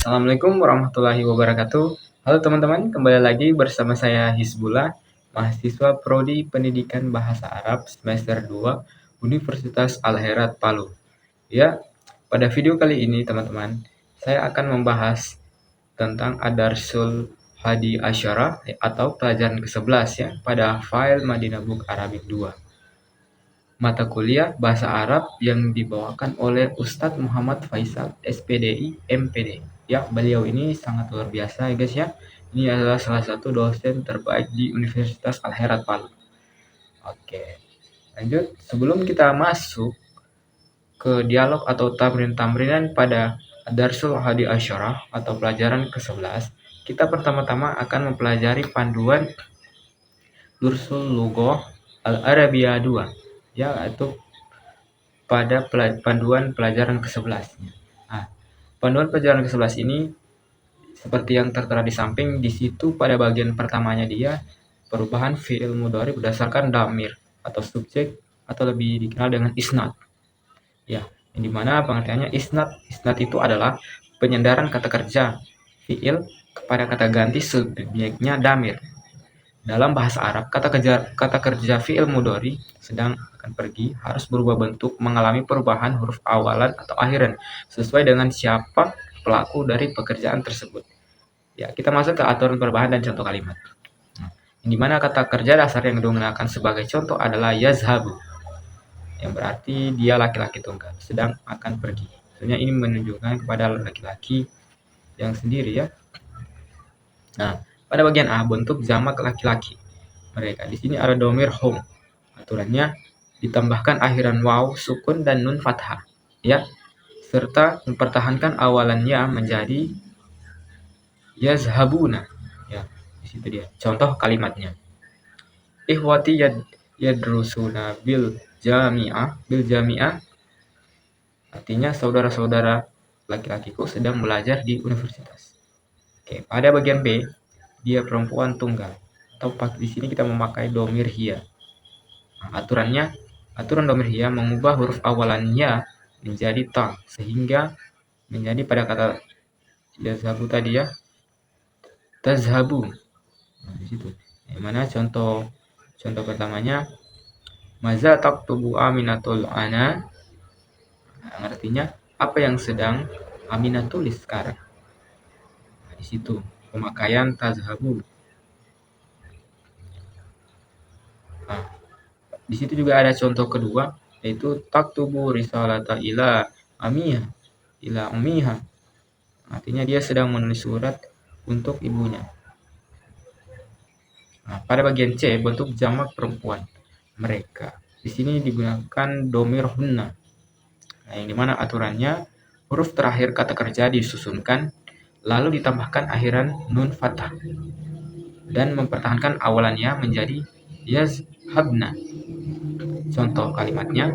Assalamualaikum warahmatullahi wabarakatuh. Halo teman-teman, kembali lagi bersama saya Hizbullah, mahasiswa Prodi Pendidikan Bahasa Arab semester 2 Universitas Al-Herat Palu. Ya, pada video kali ini teman-teman, saya akan membahas tentang Adarsul Hadi Asyarah atau pelajaran ke-11 ya pada file Madinah Book Arabic 2. Mata kuliah Bahasa Arab yang dibawakan oleh Ustadz Muhammad Faisal, SPDI, MPD. Ya, beliau ini sangat luar biasa ya guys ya. Ini adalah salah satu dosen terbaik di Universitas Al-Herat Palu. Oke, lanjut. Sebelum kita masuk ke dialog atau tamrin-tamrinan pada Darsul Hadi Asyarah atau pelajaran ke-11, kita pertama-tama akan mempelajari panduan Dursul Lughah Al-Arabiyah 2, yaitu pada panduan pelajaran ke-11. Nah, panduan pelajaran ke-11 ini seperti yang tertera di samping, di situ pada bagian pertamanya dia perubahan fi'il mudhari berdasarkan dhamir atau subjek atau lebih dikenal dengan isnad. Ya, yang dimana pengertiannya isnad. Isnad itu adalah penyandaran kata kerja fi'il kepada kata ganti subjeknya dhamir. Dalam bahasa Arab, kata kerja fi'il mudhari sedang akan pergi harus berubah bentuk mengalami perubahan huruf awalan atau akhiran sesuai dengan siapa pelaku dari pekerjaan tersebut. Ya, kita masuk ke aturan perubahan dan contoh kalimat. Yang dimana kata kerja dasar yang digunakan sebagai contoh adalah yazhabu, yang berarti dia laki-laki tunggal sedang akan pergi. Sebenarnya ini menunjukkan kepada laki-laki yang sendiri ya. Nah, pada bagian A, bentuk jamak laki-laki mereka. Di sini ada domir hum. Aturannya ditambahkan akhiran waw, sukun dan nun fathah, ya, serta mempertahankan awalannya menjadi yazhabuna. Ya, di situ dia. Contoh kalimatnya. Ihwati yadrusuna bil jami'ah. Artinya saudara-saudara laki-lakiku sedang belajar di universitas. Oke, pada bagian B, dia perempuan tunggal. Atau di sini kita memakai domir hiya. Nah, aturan domir hiya mengubah huruf awalannya menjadi ta sehingga menjadi pada kata yazhabu tadi ya tazhabu. Nah, di situ. Yang mana contoh pertamanya maza taktubu Aminatul ana. Nah, artinya apa yang sedang Aminah tulis sekarang. Nah, di situ pemakaian tazhabu. Nah, di situ juga ada contoh kedua, yaitu taktubu risalata ila ummiha. Artinya dia sedang menulis surat untuk ibunya. Nah, pada bagian C, bentuk jamak perempuan mereka. Di sini digunakan domir hunna. Nah, yang dimana aturannya huruf terakhir kata kerja disusunkan lalu ditambahkan akhiran nun fathah dan mempertahankan awalannya menjadi yazhabna. Contoh kalimatnya,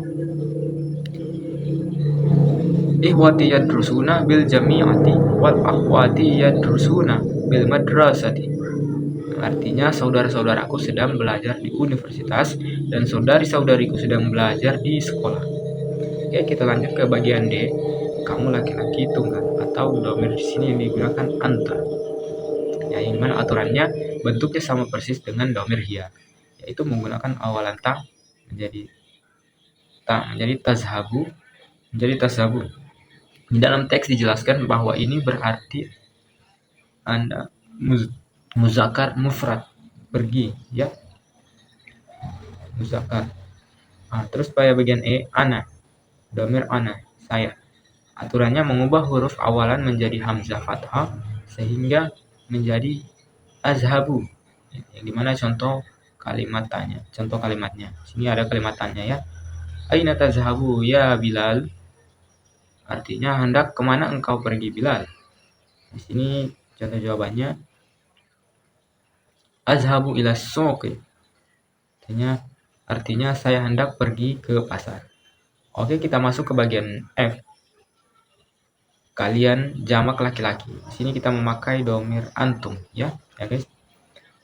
ihwati yadrusuna bil jami'ati wal akhwati yadrusuna bil madrasati. Artinya saudara-saudaraku sedang belajar di universitas dan saudari-saudariku sedang belajar di sekolah. Oke, kita lanjut ke bagian D. Kamu laki-laki tunggal atau domir di sini yang digunakan anta. Ya, yang mana aturannya bentuknya sama persis dengan domir hiya, yaitu menggunakan awalan ta menjadi tazhabu. Di dalam teks dijelaskan bahwa ini berarti Anda muzakkar mufrad, pergi ya, muzakkar. Nah, terus pada bagian E, ana, domir ana, saya. Aturannya mengubah huruf awalan menjadi hamzah fathah sehingga menjadi azhabu. Yang dimana contoh kalimatnya. Sini ada kalimat tanya ya. Aina tazhabu ya Bilal? Artinya hendak kemana engkau pergi Bilal? Di sini contoh jawabannya azhabu ila suqi. Artinya saya hendak pergi ke pasar. Oke, kita masuk ke bagian F. Kalian jamak laki-laki. Di sini kita memakai domir antum ya guys.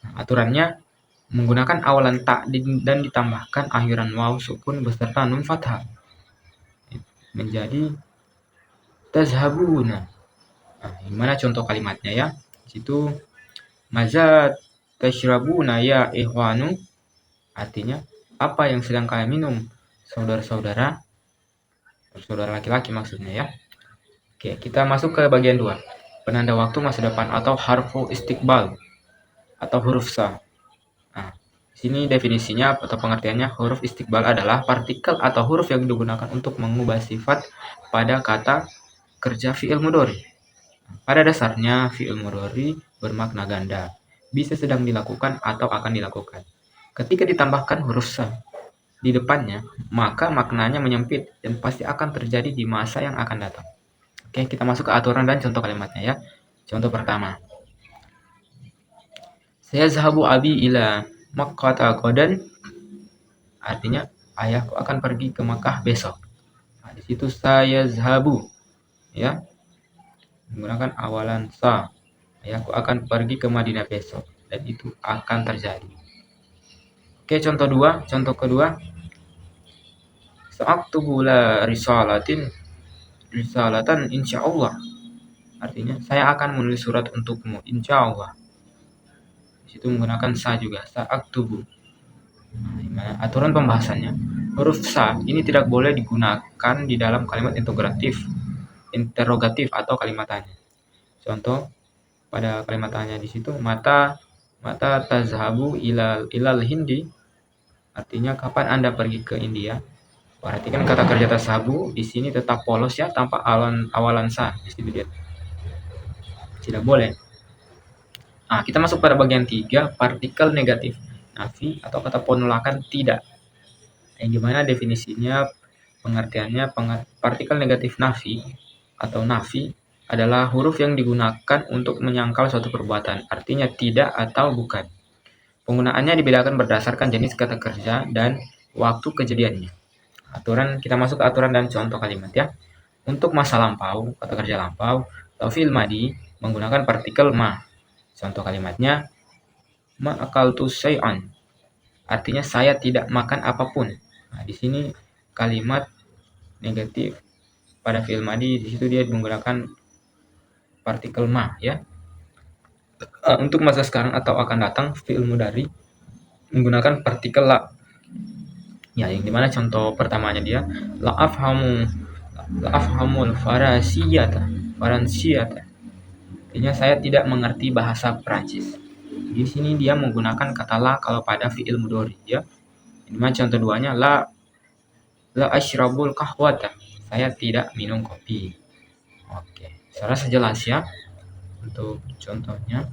Nah, aturannya menggunakan awalan ta dan ditambahkan akhiran waw sukun beserta nun fathah menjadi tazhabuna. Nah, gimana contoh kalimatnya ya? Di situ maza tashrabuna ya ikhwanu, artinya apa yang sedang kalian minum saudara-saudara, saudara laki-laki maksudnya ya. Oke, kita masuk ke bagian 2. Penanda waktu masa depan atau harfu istiqbal atau huruf sa. Nah, sini definisinya atau pengertiannya, huruf istiqbal adalah partikel atau huruf yang digunakan untuk mengubah sifat pada kata kerja fi'il mudhari. Pada dasarnya fi'il mudhari bermakna ganda, bisa sedang dilakukan atau akan dilakukan. Ketika ditambahkan huruf sa di depannya, maka maknanya menyempit dan pasti akan terjadi di masa yang akan datang. Oke, kita masuk ke aturan dan contoh kalimatnya ya. Contoh pertama. Saya zahabu abi ila Makkah qadan, artinya ayahku akan pergi ke Makkah besok. Nah, di situ saya zahabu ya, menggunakan awalan sa. Ayahku akan pergi ke Madinah besok, dan itu akan terjadi. Oke, contoh kedua. Sa'aktubu la risalatan insyaallah. Artinya saya akan menulis surat untukmu insyaallah. Di situ menggunakan sa juga, sa'aktubu. Nah, aturan pembahasannya, huruf sa ini tidak boleh digunakan di dalam kalimat interrogatif atau kalimat tanya. Contoh pada kalimat tanya di situ, mata tazhabu ilal hindi, artinya kapan Anda pergi ke India. Perhatikan kata kerja tazhabu di sini tetap polos ya, tanpa awalan sa di situ dia. Tidak boleh. Nah, kita masuk pada bagian 3, partikel negatif nafi atau kata penolakan tidak. Yang gimana definisinya, pengertiannya, partikel negatif nafi atau nafi adalah huruf yang digunakan untuk menyangkal suatu perbuatan, artinya tidak atau bukan. Penggunaannya dibedakan berdasarkan jenis kata kerja dan waktu kejadiannya. Kita masuk ke aturan dan contoh kalimat ya. Untuk masa lampau, kata kerja lampau, atau fi'il madi menggunakan partikel ma. Contoh kalimatnya, ma akaltu syai'an, artinya saya tidak makan apapun. Nah, di sini kalimat negatif pada fi'il madi, di situ dia menggunakan partikel ma ya. Untuk masa sekarang atau akan datang, fi'il mudhari menggunakan partikel la. Ya, yang dimana contoh pertamanya dia la afhamul faransiyata. Artinya saya tidak mengerti bahasa Prancis. Di sini dia menggunakan kata la kalau pada fi'il mudhari ya. Dimana contoh duanya, la asyrabul kahwata, saya tidak minum kopi. Oke, saya rasa jelas ya untuk contohnya.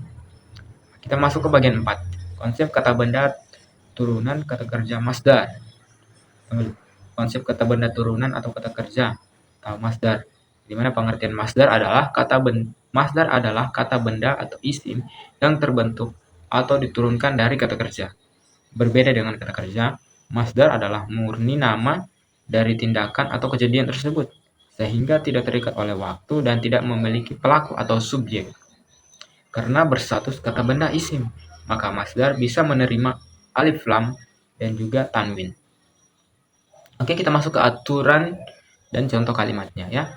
Kita masuk ke bagian 4, konsep kata benda turunan kata kerja masdar. Konsep kata benda turunan atau kata kerja atau masdar, dimana pengertian masdar adalah kata benda atau isim yang terbentuk atau diturunkan dari kata kerja. Berbeda dengan kata kerja, masdar adalah murni nama dari tindakan atau kejadian tersebut, sehingga tidak terikat oleh waktu dan tidak memiliki pelaku atau subjek. Karena berstatus kata benda isim, maka masdar bisa menerima alif lam dan juga tanwin. Oke, kita masuk ke aturan dan contoh kalimatnya ya.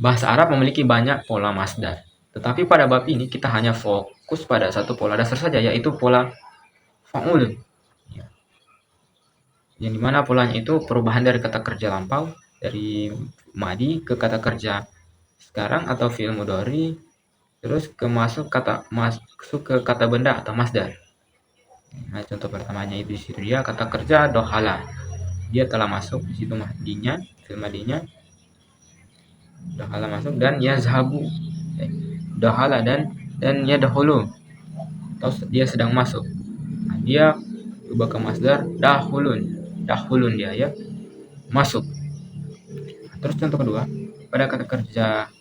Bahasa Arab memiliki banyak pola masdar, tetapi pada bab ini kita hanya fokus pada satu pola dasar saja, yaitu pola fa'ul. Yang dimana polanya itu perubahan dari kata kerja lampau, dari madi ke kata kerja sekarang atau fi'il mudhari, terus masuk ke kata benda atau masdar. Nah, contoh pertamanya itu di situ dia kata kerja dohala, dia telah masuk di situ madinya, fi'il madinya dohala masuk, dan yazhabu dohala dan yadkhulu, atau dia sedang masuk. Nah, dia ubah ke masdar dahulun dia ya, masuk. Terus contoh kedua, pada kata kerja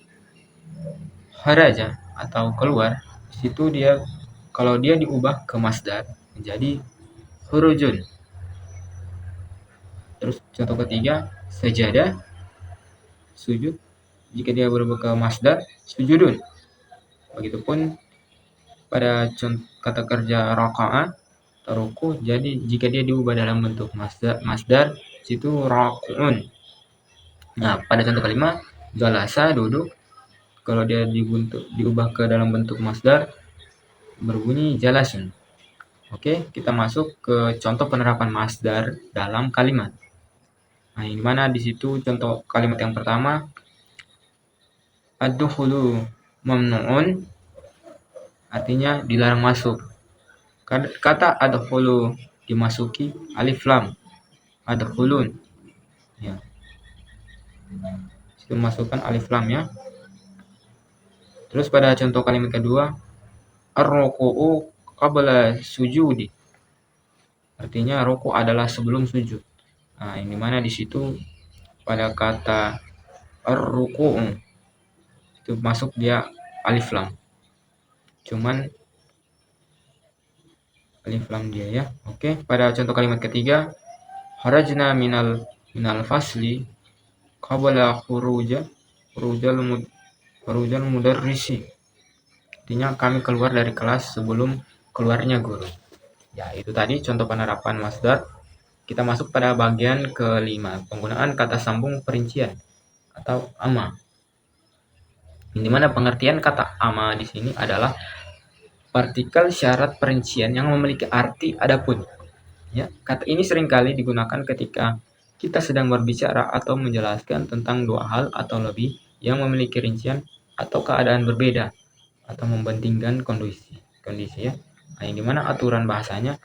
kharaja atau keluar, di situ dia kalau dia diubah ke masdar menjadi khurujun. Terus contoh ketiga, sajadah, sujud, jika dia berubah ke masdar sujudun. Begitupun pada kata kerja raka'a atau ruku, jadi jika dia diubah dalam bentuk masdar situ raku'un. Nah, pada contoh kelima, jalasa, duduk, kalau dia diubah ke dalam bentuk masdar berbunyi jalasun. Oke, kita masuk ke contoh penerapan masdar dalam kalimat. Nah, ini mana di situ contoh kalimat yang pertama, ad-dukhulu mamnu'un, artinya dilarang masuk. Kata ad-dukhulu dimasuki alif lam, ad-dukhulun. Ya. Situ masukkan alif lam ya. Terus pada contoh kalimat kedua, ar-ruku'u qabla sujudi. Artinya ruku' adalah sebelum sujud. Nah, ini mana di situ pada kata ar-ruku'u itu masuk dia alif lam. Cuman alif lam dia ya. Oke, pada contoh kalimat ketiga, kharajna minal fasli qabla khurujal mudarrisi. Artinya kami keluar dari kelas sebelum keluarnya guru. Ya, itu tadi contoh penerapan masdar. Kita masuk pada bagian kelima, penggunaan kata sambung perincian atau amma. Di mana pengertian kata amma di sini adalah partikel syarat perincian yang memiliki arti adapun. Ya, kata ini seringkali digunakan ketika kita sedang berbicara atau menjelaskan tentang dua hal atau lebih yang memiliki rincian atau keadaan berbeda atau membandingkan kondisi ya. Nah, yang dimana aturan bahasanya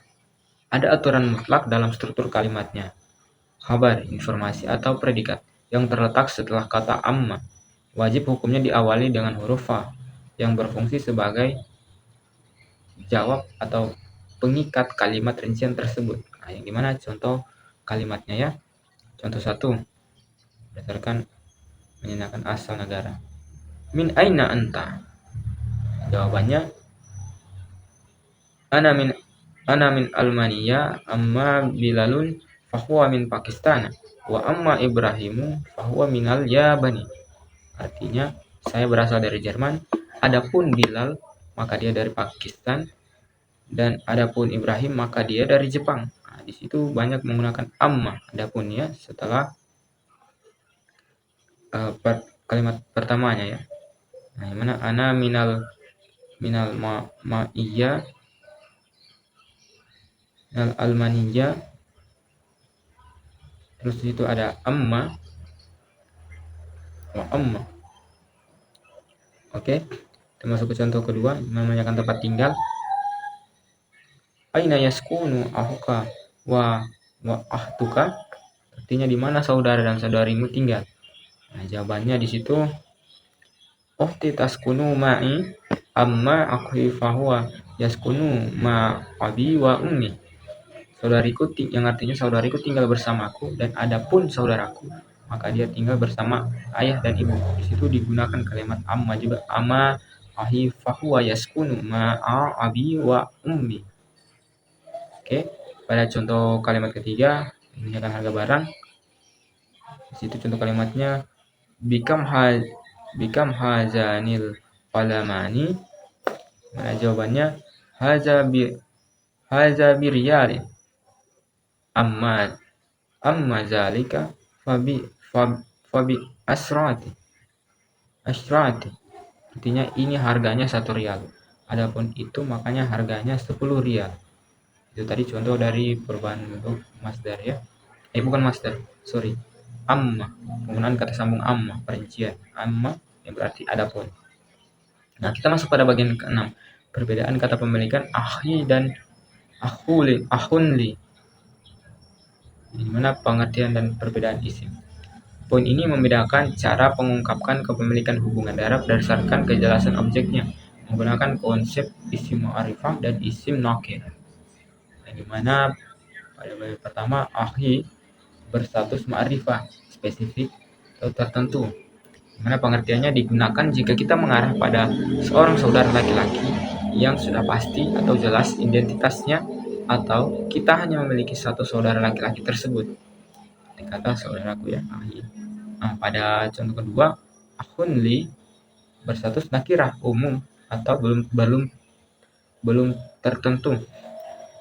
ada aturan mutlak dalam struktur kalimatnya. Khabar, informasi atau predikat yang terletak setelah kata amma wajib hukumnya diawali dengan huruf fa yang berfungsi sebagai jawab atau pengikat kalimat rincian tersebut. Nah, yang dimana contoh kalimatnya ya. Contoh 1, berdasarkan menanyakan asal negara. Min aina anta? Jawabannya, ana min Almania, amma Bilalun fahuwa min Pakistan, wa amma Ibrahimu fahuwa minal Yabani. Artinya, saya berasal dari Jerman, adapun Bilal maka dia dari Pakistan, dan adapun Ibrahim maka dia dari Jepang. Nah, di situ banyak menggunakan amma adapun ya setelah kalimat pertamanya ya. Nah, yang mana ana minal ma'iyya minal almaniyya, terus di situ ada amma wa amma. Oke, kita masuk ke contoh kedua, menanyakan tempat tinggal. Aina yaskunu ahuka wa ahtuka? Artinya di mana saudara dan saudarimu tinggal? Nah, jawabannya di situ, ukhti taskunu ma'i amma akhi fahuwa yaskunu ma abi wa ummi. Saudariku yang artinya saudariku tinggal bersamaku, dan adapun saudaraku maka dia tinggal bersama ayah dan ibu. Di situ digunakan kalimat amma juga, amma akhi fahuwa yaskunu ma abi wa ummi. Oke, pada contoh kalimat ketiga, menanyakan harga barang. Di situ contoh kalimatnya, bikam hazanil qalamani. Mana jawabannya, haza bi riyalin, amma zalika fabi asrati. Artinya ini harganya 1 rial, adapun itu makanya harganya 10 rial. Itu tadi contoh dari perubahan bentuk masdar ya. Bukan masdar, sorry. Amma, penggunaan kata sambung amma, perincian. Amma yang berarti adapun. Nah, kita masuk pada bagian ke-6, perbedaan kata pemilikan akhi dan akhunli. Di mana pengertian dan perbedaan isim. Poin ini membedakan cara pengungkapkan kepemilikan hubungan darab berdasarkan kejelasan objeknya, menggunakan konsep isim ma'rifah dan isim nakir. Di mana pada bagian pertama akhi berstatus ma'rifah spesifik atau tertentu, mana pengertiannya digunakan jika kita mengarah pada seorang saudara laki-laki yang sudah pasti atau jelas identitasnya, atau kita hanya memiliki satu saudara laki-laki tersebut. Dikata saudaraku ya, akhi. Nah, pada contoh kedua, akhunli berstatus nakirah umum atau belum tertentu.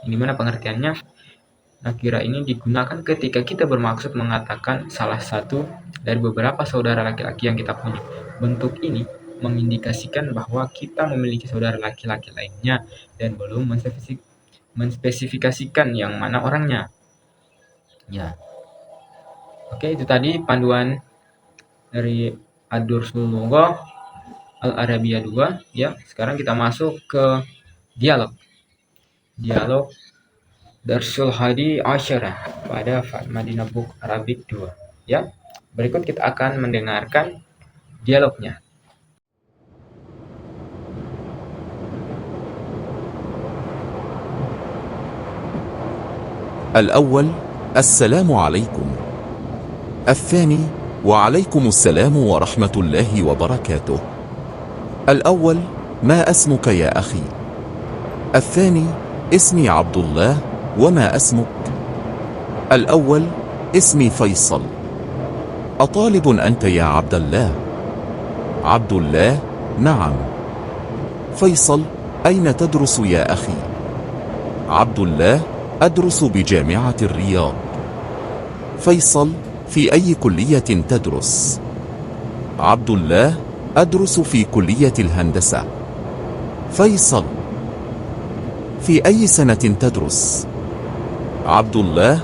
Ini mana pengertiannya, nakira ini digunakan ketika kita bermaksud mengatakan salah satu dari beberapa saudara laki-laki yang kita punya. Bentuk ini mengindikasikan bahwa kita memiliki saudara laki-laki lainnya dan belum menspesifikasikan yang mana orangnya. Ya. Oke, itu tadi panduan dari Ad-Dursul Lughah Al-Arabiyah 2 ya. Sekarang kita masuk ke dialog. Dialog Darsul Hadi Asyarah pada Madinah Book Arabic 2 ya. Berikut kita akan mendengarkan dialognya. الأول: السلام عليكم. الثاني: وعليكم السلام ورحمة الله وبركاته. الأول: ما اسمك يا أخي؟ الثاني: اسمي عبد الله. وما اسمك؟ الأول: اسمي فيصل. أطالب أنت يا عبد الله؟ عبد الله: نعم. فيصل: أين تدرس يا أخي؟ عبد الله: أدرس بجامعة الرياض. فيصل: في أي كلية تدرس؟ عبد الله: أدرس في كلية الهندسة. فيصل: في أي سنة تدرس؟ عبد الله: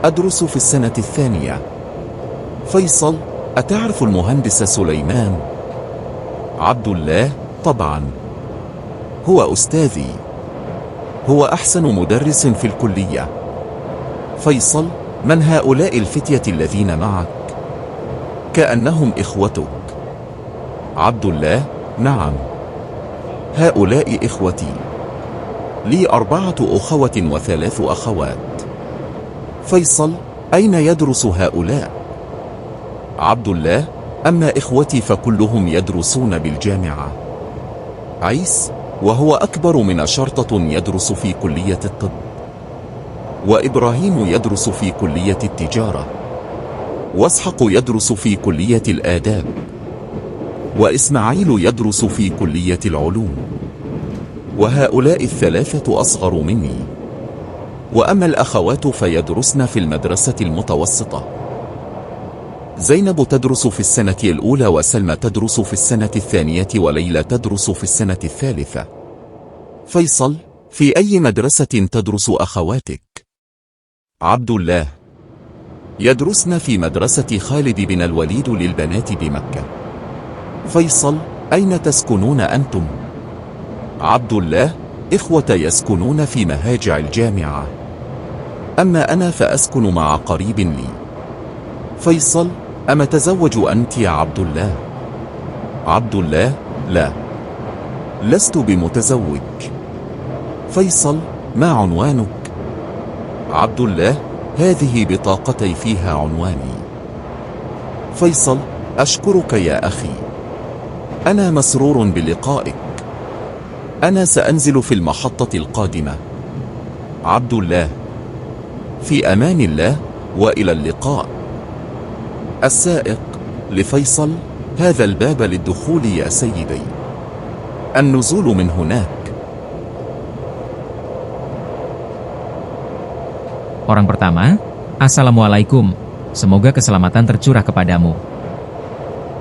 أدرس في السنة الثانية. فيصل: أتعرف المهندس سليمان؟ عبد الله: طبعا، هو أستاذي، هو أحسن مدرس في الكلية. فيصل: من هؤلاء الفتية الذين معك؟ كأنهم إخوتك. عبد الله: نعم، هؤلاء إخوتي، لي 4 أخوة و3 أخوات. فيصل: أين يدرس هؤلاء؟ عبد الله: أما إخوتي فكلهم يدرسون بالجامعة. عيس وهو أكبر من شرطة يدرس في كلية الطب، وإبراهيم يدرس في كلية التجارة، واسحق يدرس في كلية الآداب، وإسماعيل يدرس في كلية العلوم، وهؤلاء ال3 أصغر مني. وأما الأخوات فيدرسن في المدرسة المتوسطة. زينب تدرس في السنة الأولى، وسلمى تدرس في السنة الثانية، وليلى تدرس في السنة الثالثة. فيصل: في أي مدرسة تدرس أخواتك؟ عبد الله: يدرسن في مدرسة خالد بن الوليد للبنات بمكة. فيصل: أين تسكنون أنتم؟ عبد الله: إخوة يسكنون في مهاجع الجامعة، أما أنا فأسكن مع قريب لي. فيصل: أما تزوج أنت يا عبد الله؟ عبد الله: لا، لست بمتزوج. فيصل: ما عنوانك؟ عبد الله: هذه بطاقتي فيها عنواني. فيصل: أشكرك يا أخي، أنا مسرور بلقائك، أنا سأنزل في المحطة القادمة. عبد الله: في أمان الله، وإلى اللقاء. السائق لفيصل: هذا الباب للدخول يا سيدي، النزول من هناك. Orang pertama: Assalamualaikum, semoga keselamatan tercurah kepadamu.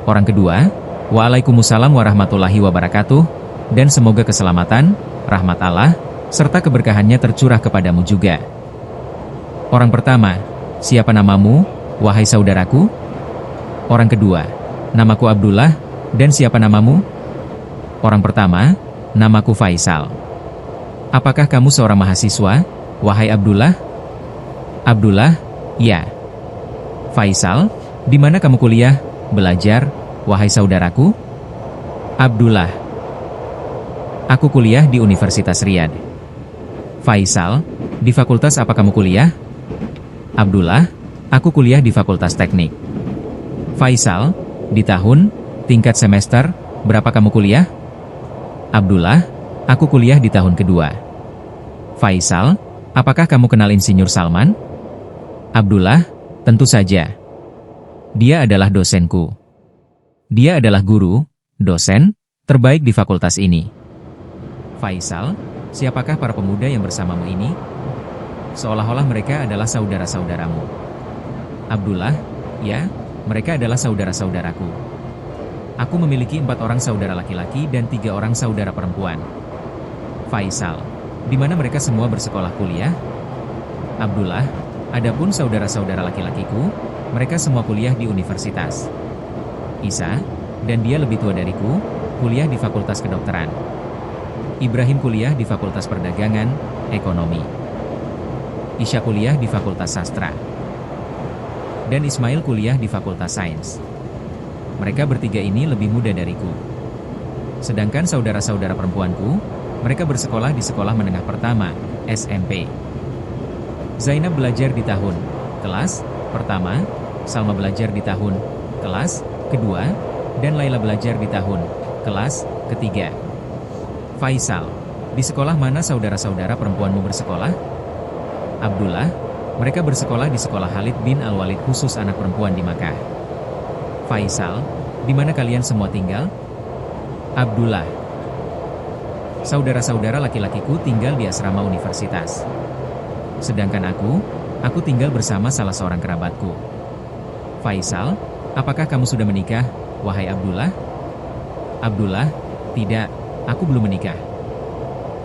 Orang kedua: Waalaikumsalam warahmatullahi wabarakatuh, dan semoga keselamatan, rahmat Allah, serta keberkahannya tercurah kepadamu juga. Orang pertama: siapa namamu, wahai saudaraku? Orang kedua: namaku Abdullah, dan siapa namamu? Orang pertama: namaku Faisal. Apakah kamu seorang mahasiswa, wahai Abdullah? Abdullah: ya. Faisal: di mana kamu kuliah, belajar, wahai saudaraku? Abdullah: aku kuliah di Universitas Riyadh. Faisal: di fakultas apa kamu kuliah? Abdullah: aku kuliah di Fakultas Teknik. Faisal: di tahun, tingkat semester, berapa kamu kuliah? Abdullah: aku kuliah di tahun kedua. Faisal: apakah kamu kenal Insinyur Salman? Abdullah: tentu saja. Dia adalah dosenku. Dia adalah guru, dosen, terbaik di fakultas ini. Faisal: siapakah para pemuda yang bersamamu ini? Seolah-olah mereka adalah saudara-saudaramu. Abdullah: ya, mereka adalah saudara-saudaraku. Aku memiliki 4 orang saudara laki-laki dan 3 orang saudara perempuan. Faisal, di mana mereka semua bersekolah kuliah? Abdullah, adapun saudara-saudara laki-lakiku, mereka semua kuliah di universitas. Isa, dan dia lebih tua dariku, kuliah di Fakultas Kedokteran. Ibrahim kuliah di Fakultas Perdagangan, Ekonomi. Isya kuliah di Fakultas Sastra. Dan Ismail kuliah di Fakultas Sains. Mereka bertiga ini lebih muda dariku. Sedangkan saudara-saudara perempuanku, mereka bersekolah di sekolah menengah pertama, SMP. Zainab belajar di tahun kelas pertama, Salma belajar di tahun kelas kedua, dan Laila belajar di tahun kelas ketiga. Faisal, di sekolah mana saudara-saudara perempuanmu bersekolah? Abdullah, mereka bersekolah di sekolah Khalid bin Al-Walid khusus anak perempuan di Makkah. Faisal, di mana kalian semua tinggal? Abdullah, saudara-saudara laki-lakiku tinggal di asrama universitas. Sedangkan aku tinggal bersama salah seorang kerabatku. Faisal, apakah kamu sudah menikah, wahai Abdullah? Abdullah, tidak, aku belum menikah.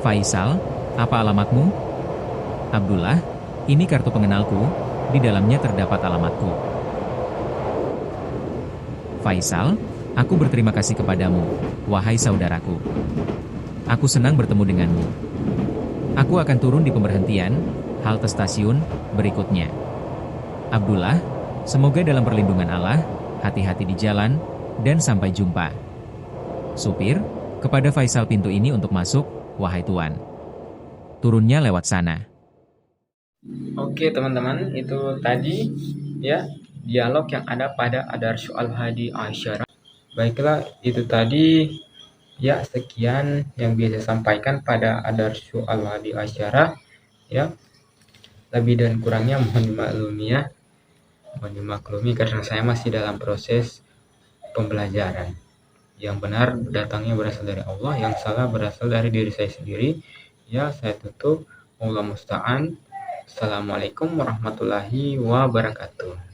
Faisal, apa alamatmu? Abdullah, ini kartu pengenalku, di dalamnya terdapat alamatku. Faisal, aku berterima kasih kepadamu, wahai saudaraku. Aku senang bertemu denganmu. Aku akan turun di pemberhentian, halte stasiun, berikutnya. Abdullah, semoga dalam perlindungan Allah, hati-hati di jalan, dan sampai jumpa. Supir, kepada Faisal pintu ini untuk masuk, wahai tuan. Turunnya lewat sana. Oke teman-teman, itu tadi ya dialog yang ada pada Adarsyu Al-Hadi Asyara. Baiklah, itu tadi ya sekian yang bisa sampaikan pada Adarsyu Al-Hadi Asyara. Ya, lebih dan kurangnya mohon dimaklumi ya. Mohon dimaklumi karena saya masih dalam proses pembelajaran. Yang benar datangnya berasal dari Allah, yang salah berasal dari diri saya sendiri. Ya, saya tutup. Allah musta'an. Assalamualaikum warahmatullahi wabarakatuh.